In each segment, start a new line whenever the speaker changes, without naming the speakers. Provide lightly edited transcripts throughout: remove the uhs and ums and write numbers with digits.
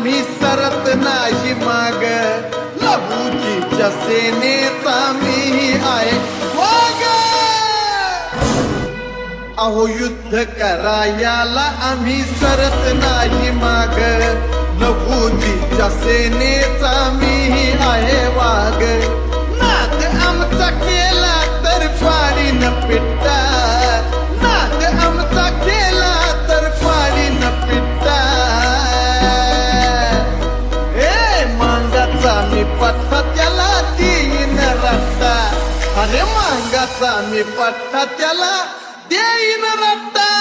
आम्ही सरत नाही माग, लबूजीच्या सेनेचा मी आहे वाग. अहो युद्ध करायला आम्ही सरत नाही माग, लबूजीच्या सेनेचा मी आहे वाग. नाद आमचा केला तर फाडीन पिट्टा, नाद आमचा केला तर फाडीन पिट्टा. ए मांगाचा मी पठ्ठा त्याला देईन रट्टा, अरे मांगाचा मी पठ्ठा त्याला देईन रट्टा.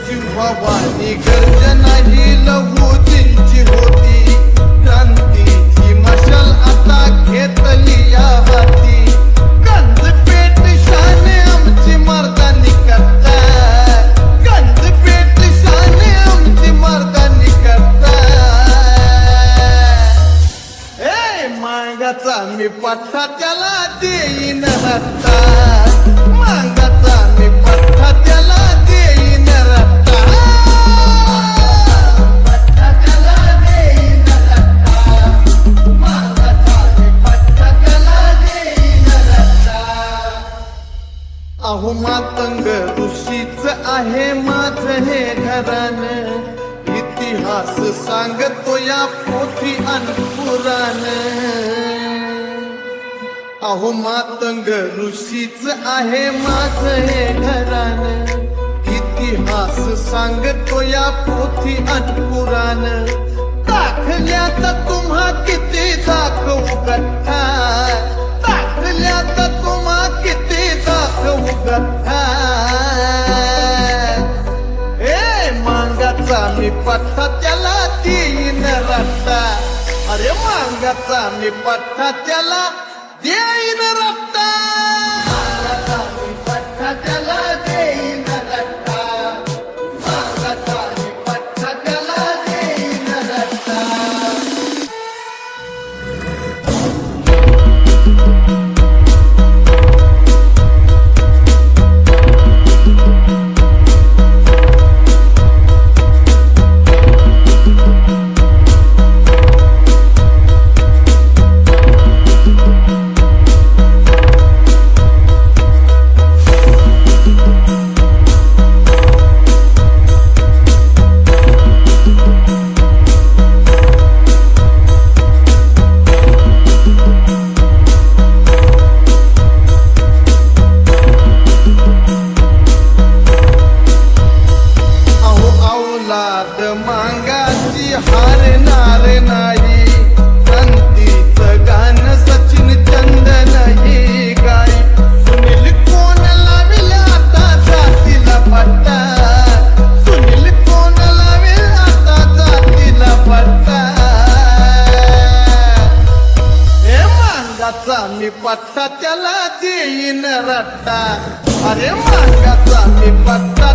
सिंहवाणी गर्जना ही लबूजींची होती, क्रांतीची मशाल आता घेतली या हाती. गंजपेट शाने आमची मर्दानी करता, गंजपेट शाने आमची मर्दानी करता. ए मांगाचा मी पठ्ठा त्याला देईन रट्टा, मांगाचा मी पठ्ठा त्याला देईन रट्टा. अहो मातंग ऋषीच आहे माझं हे घरान, इतिहास सांगतो या पोथी अन पुराण. अहो मातंग ऋषीच आहे माझं हे घरान, इतिहास सांगतो या पोथी अन पुराण. दाखल्यात तुम्हा किती दाखवू गठ्ठा, दाखल्यात तुम्हा किती दाखवू गठ्ठा. ए मांगाचा मी पठ्ठा त्याला देईन रट्टा, अरे मांगाचा मी पठ्ठा त्याला देईन रट्टा. मांगाचा मी पठ्ठा त्याला देईन रट्टा, मांगाचा मी पठ्ठा त्याला देईन रट्टा. मांगाची हारणार नाही, क्रांतीचं गाणं सचिन चंदन ही गाई. सुनील कोण लावेल आता जातीला पट्टा, सुनील कोण लावेल आता जातीला पट्टा. ए मांगाचा मी पट्टा त्याला देईन रट्टा, अरे मांगाचा मी पट्टा